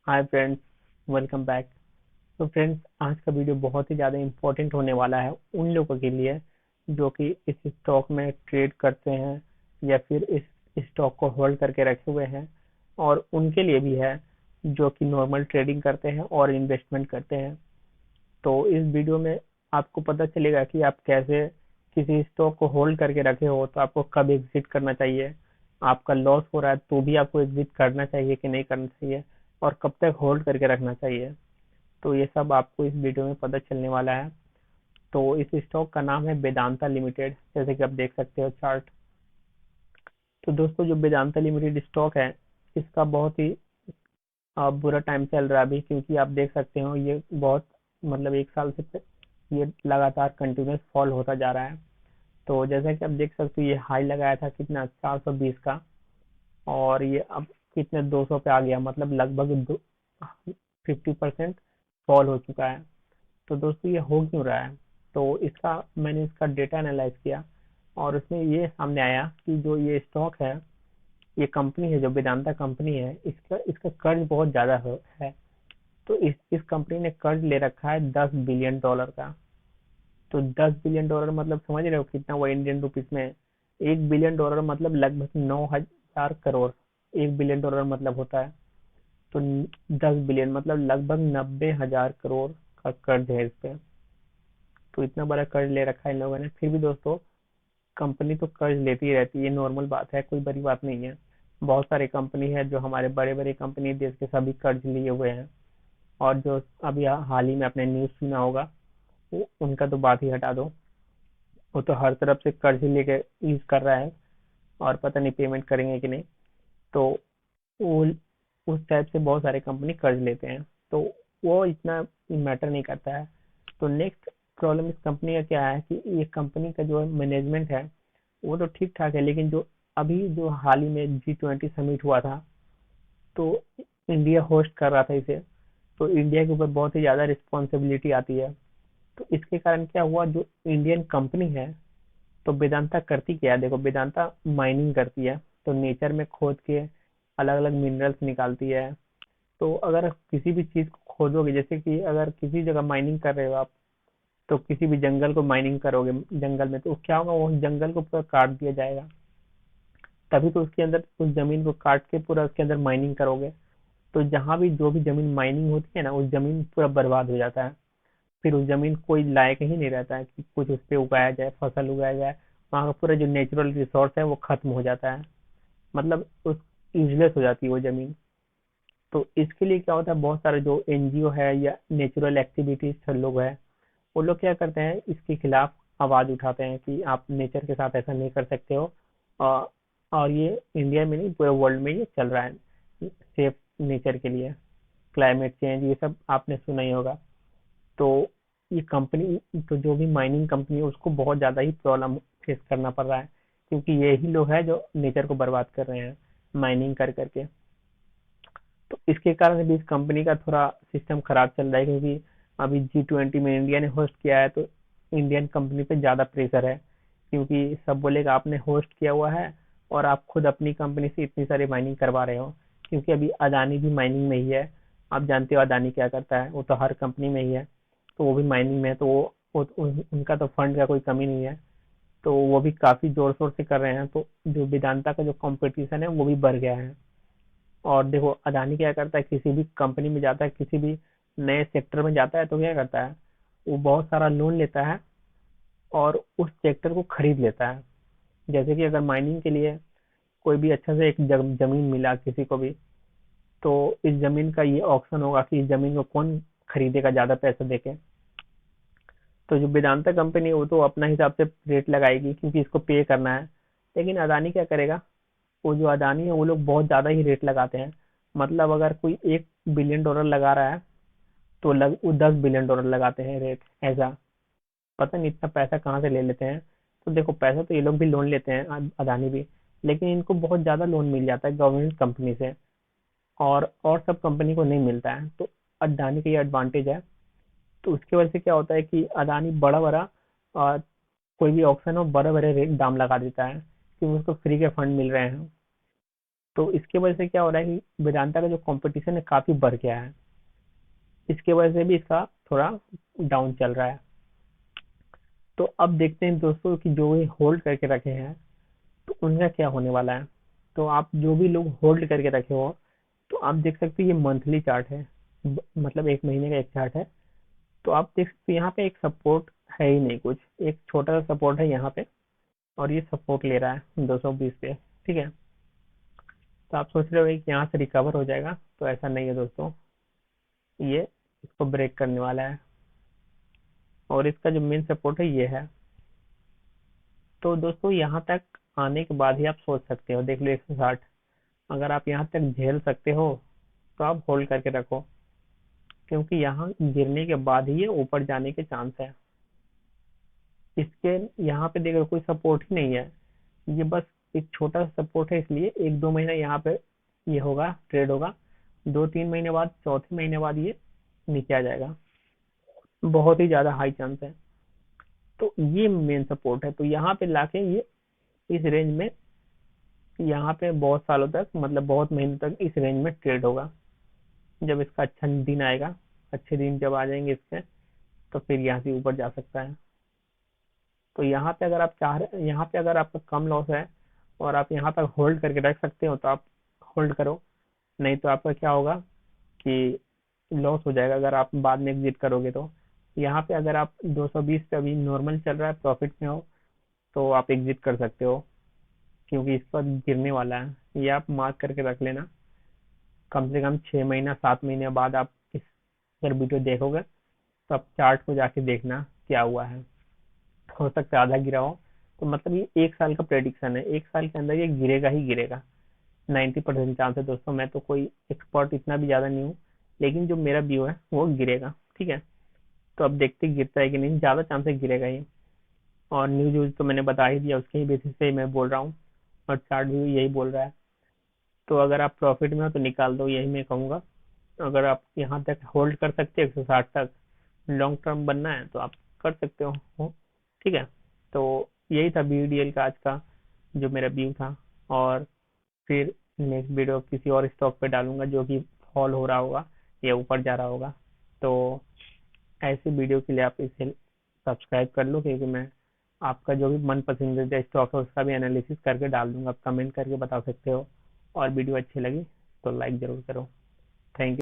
Hi friends, welcome back. तो friends, आज का वीडियो बहुत ही ज़्यादा इम्पोर्टेंट होने वाला है उन लोगों के लिए जो कि इस स्टॉक में ट्रेड करते हैं या फिर इस स्टॉक को होल्ड करके रखे हुए हैं, और उनके लिए भी है जो कि नॉर्मल ट्रेडिंग करते हैं और इन्वेस्टमेंट करते हैं। तो इस वीडियो में आपको पता चलेगा कि आप कैसे किसी स्टॉक को होल्ड करके रखे हो तो आपको कब एग्जिट करना चाहिए, आपका लॉस हो रहा है तो भी आपको एग्जिट करना चाहिए कि नहीं करना चाहिए, और कब तक होल्ड करके रखना चाहिए। तो ये सब आपको इस वीडियो में पता चलने वाला है। तो इस स्टॉक का नाम है वेदांता लिमिटेड, जैसे कि आप देख सकते हो चार्ट। तो दोस्तों, जो वेदांता लिमिटेड स्टॉक है, इसका बहुत ही बुरा टाइम चल रहा है अभी, क्योंकि आप देख सकते हो ये बहुत मतलब एक साल से ये लगातार कंटिन्यूस फॉल होता जा रहा है। तो जैसा कि आप देख सकते हो, ये हाई लगाया था कितना 420 का, और ये अब कितने 200 पे आ गया, मतलब लगभग 50% फॉल हो चुका है। तो दोस्तों, ये हो क्यों रहा है? तो मैंने इसका डेटा एनालाइज किया, और उसमें ये सामने आया कि जो ये स्टॉक है, ये कंपनी है जो वेदांता कंपनी है, इसका इसका कर्ज बहुत ज्यादा है। तो इस कंपनी ने कर्ज ले रखा है $10 बिलियन का। तो $10 बिलियन मतलब समझ रहे हो कितना वो इंडियन रुपीस में है? $1 बिलियन मतलब लगभग 9,000 करोड़। $1 बिलियन मतलब होता है, तो 10 बिलियन मतलब लगभग 90,000 करोड़ का कर्ज है इस पे। तो इतना बड़ा कर्ज ले रखा है इन लोगों ने। फिर भी दोस्तों, कंपनी तो कर्ज लेती ही रहती है, ये नॉर्मल बात है, कोई बड़ी बात नहीं है। बहुत सारे कंपनी है जो हमारे बड़े बड़े कंपनी देश के सभी कर्ज लिए हुए हैं। और जो अभी हाल ही में आपने न्यूज सुना होगा, उनका तो बात ही हटा दो। वो तो हर तरफ से कर्ज लेके यूज कर रहा है, और पता नहीं पेमेंट करेंगे कि नहीं। तो वो उस टाइप से बहुत सारे कंपनी कर्ज लेते हैं, तो वो इतना मैटर नहीं करता है। तो नेक्स्ट प्रॉब्लम इस कंपनी का क्या है कि ये कंपनी का जो मैनेजमेंट है वो तो ठीक ठाक है, लेकिन जो अभी जो हाल ही में G20 समिट हुआ था, तो इंडिया होस्ट कर रहा था इसे। तो इंडिया के ऊपर बहुत ही ज्यादा रिस्पॉन्सिबिलिटी आती है। तो इसके कारण क्या हुआ, जो इंडियन कंपनी है, तो वेदांता करती क्या है? देखो, वेदांता माइनिंग करती है, तो नेचर में खोद के अलग अलग मिनरल्स निकालती है। तो अगर किसी भी चीज को खोदोगे, जैसे कि अगर किसी जगह माइनिंग कर रहे हो आप, तो किसी भी जंगल को माइनिंग करोगे जंगल में, तो क्या होगा, वो जंगल को पूरा काट दिया जाएगा। तभी तो उसके अंदर उस जमीन को काट के पूरा उसके अंदर माइनिंग करोगे। तो जहां भी जो भी जमीन माइनिंग होती है ना, उस जमीन पूरा बर्बाद हो जाता है। फिर उस जमीन कोई लायक ही नहीं रहता है कि कुछ उस पे उगाया जाए, फसल उगाया जाए। वहाँ का पूरा जो नेचुरल रिसोर्स है वो खत्म हो जाता है, मतलब उस यूजलेस हो जाती है वो जमीन। तो इसके लिए क्या होता है, बहुत सारे जो एनजीओ है या नेचुरल एक्टिविटीज लोग हैं, वो लोग क्या करते हैं, इसके खिलाफ आवाज उठाते हैं कि आप नेचर के साथ ऐसा नहीं कर सकते हो। और, और ये इंडिया में नहीं, पूरे वर्ल्ड में ये चल रहा है सेफ नेचर के लिए। क्लाइमेट चेंज ये सब आपने सुना ही होगा। तो ये कंपनी, तो जो भी माइनिंग कंपनी है उसको बहुत ज्यादा ही प्रॉब्लम फेस करना पड़ रहा है, क्योंकि यही लोग हैं जो नेचर को बर्बाद कर रहे हैं माइनिंग कर करके। तो इसके कारण भी इस कंपनी का थोड़ा सिस्टम खराब चल रहा है, क्योंकि अभी G20 में इंडिया ने होस्ट किया है, तो इंडियन कंपनी पे ज्यादा प्रेशर है, क्योंकि सब बोलेगा आपने होस्ट किया हुआ है और आप खुद अपनी कंपनी से इतनी सारी माइनिंग करवा रहे हो। क्योंकि अभी अदानी भी माइनिंग में ही है। आप जानते हो अदानी क्या करता है, वो तो हर कंपनी में ही है। तो वो भी माइनिंग में है, तो उनका तो फंड का कोई कमी नहीं है। तो वो भी काफी जोर शोर से कर रहे हैं, तो जो वेदांता का जो कंपटीशन है वो भी बढ़ गया है। और देखो, अदानी क्या करता है, किसी भी कंपनी में जाता है, किसी भी नए सेक्टर में जाता है, तो क्या करता है, वो बहुत सारा लोन लेता है और उस सेक्टर को खरीद लेता है। जैसे कि अगर माइनिंग के लिए कोई भी अच्छा से एक जमीन मिला किसी को भी, तो इस जमीन का ये ऑप्शन होगा कि इस जमीन को कौन खरीदेगा ज्यादा पैसा देके। तो जो वेदांता कंपनी है वो तो अपना हिसाब से रेट लगाएगी, क्योंकि इसको पे करना है। लेकिन अदानी क्या करेगा, वो जो अदानी है वो लोग बहुत ज्यादा ही रेट लगाते हैं। मतलब अगर कोई $1 बिलियन लगा रहा है, तो वो $10 बिलियन लगाते हैं रेट, ऐसा। पता नहीं इतना पैसा कहाँ से ले लेते हैं। तो देखो, पैसा तो ये लोग भी लोन लेते हैं, अदानी भी, लेकिन इनको बहुत ज्यादा लोन मिल जाता है गवर्नमेंट कंपनी से, और सब कंपनी को नहीं मिलता है। तो अदानी का ये एडवांटेज है। तो उसकी वजह से क्या होता है कि अदानी बड़ा बड़ा कोई भी ऑप्शन हो, बड़े बड़े रेट दाम लगा देता है, क्योंकि उसको फ्री के फंड मिल रहे हैं। तो इसके वजह से क्या हो रहा है कि वेदांता का जो कंपटीशन है काफी बढ़ गया है, इसके वजह से भी इसका थोड़ा डाउन चल रहा है। तो अब देखते हैं दोस्तों कि जो ये होल्ड करके रखे हैं तो उनका क्या होने वाला है। तो आप जो भी लोग होल्ड करके रखे हो, तो आप देख सकते हो ये मंथली चार्ट है, मतलब एक महीने का एक चार्ट है। तो आप देख सकते हो यहाँ पे एक सपोर्ट है ही नहीं कुछ, एक छोटा सा सपोर्ट है यहाँ पे, और ये सपोर्ट ले रहा है 220 पे। ठीक है, तो आप सोच रहे हो कि यहाँ से रिकवर हो जाएगा, तो ऐसा नहीं है दोस्तों, ये इसको ब्रेक करने वाला है, और इसका जो मेन सपोर्ट है ये है। तो दोस्तों यहाँ तक आने के बाद ही आप सोच सकते हो, देख लो 160, अगर आप यहाँ तक झेल सकते हो तो आप होल्ड करके रखो, क्योंकि यहाँ गिरने के बाद ही ये ऊपर जाने के चांस है। इसके यहाँ पे देखो कोई सपोर्ट ही नहीं है, ये बस एक छोटा सा सपोर्ट है, इसलिए एक दो महीना यहाँ पे ये होगा, ट्रेड होगा, 2-3 महीने बाद, चौथे महीने बाद ये नीचे आ जाएगा, बहुत ही ज्यादा हाई चांस है। तो ये मेन सपोर्ट है, तो यहाँ पे लाके ये इस रेंज में, यहाँ पे बहुत सालों तक, मतलब बहुत महीनों तक इस रेंज में ट्रेड होगा। जब इसका अच्छा दिन आएगा, अच्छे दिन जब आ जाएंगे इसके, तो फिर यहाँ से ऊपर जा सकता है। तो यहाँ पे अगर आप चाह रहे, यहाँ पे अगर आपका कम लॉस है और आप यहाँ पर होल्ड करके रख सकते हो तो आप होल्ड करो, नहीं तो आपका क्या होगा कि लॉस हो जाएगा अगर आप बाद में एग्जिट करोगे। तो यहाँ पे अगर आप 220 पे अभी नॉर्मल चल रहा है, प्रॉफिट में हो, तो आप एग्जिट कर सकते हो, क्योंकि इस पर गिरने वाला है, ये आप मार्क करके रख लेना। कम से कम 6 महीना 7 महीने बाद आप इस अगर वीडियो देखोगे तो आप चार्ट को जाके देखना क्या हुआ है, हो सकता है आधा गिरा हो। तो मतलब ये 1 साल का प्रेडिक्शन है, 1 साल के अंदर ये गिरेगा ही गिरेगा, 90% चांस है दोस्तों। मैं तो कोई एक्सपर्ट इतना भी ज्यादा नहीं हूँ, लेकिन जो मेरा व्यू है वो गिरेगा। ठीक है, तो अब देखते गिरता है कि नहीं, ज्यादा चांस है गिरेगा ही। और न्यूज व्यूज तो मैंने बता ही दिया, उसके ही बेसिस पे मैं बोल रहा हूँ, और चार्ट भी यही बोल रहा है। तो अगर आप प्रॉफिट में हो तो निकाल दो, यही मैं कहूंगा। अगर आप यहाँ तक होल्ड कर सकते हो 160 तक, लॉन्ग टर्म बनना है तो आप कर सकते हो। ठीक है, तो यही था BDL का आज का जो मेरा व्यू था। और फिर नेक्स्ट वीडियो किसी और स्टॉक पे डालूंगा जो कि फॉल हो रहा होगा या ऊपर जा रहा होगा। तो ऐसे वीडियो के लिए आप इसे सब्सक्राइब कर लो, क्योंकि मैं आपका जो भी मन पसंदीदा स्टॉक है उसका भी एनालिसिस करके डाल दूंगा, आप कमेंट करके बता सकते हो। और वीडियो अच्छी लगी तो लाइक जरूर करो। Thank you.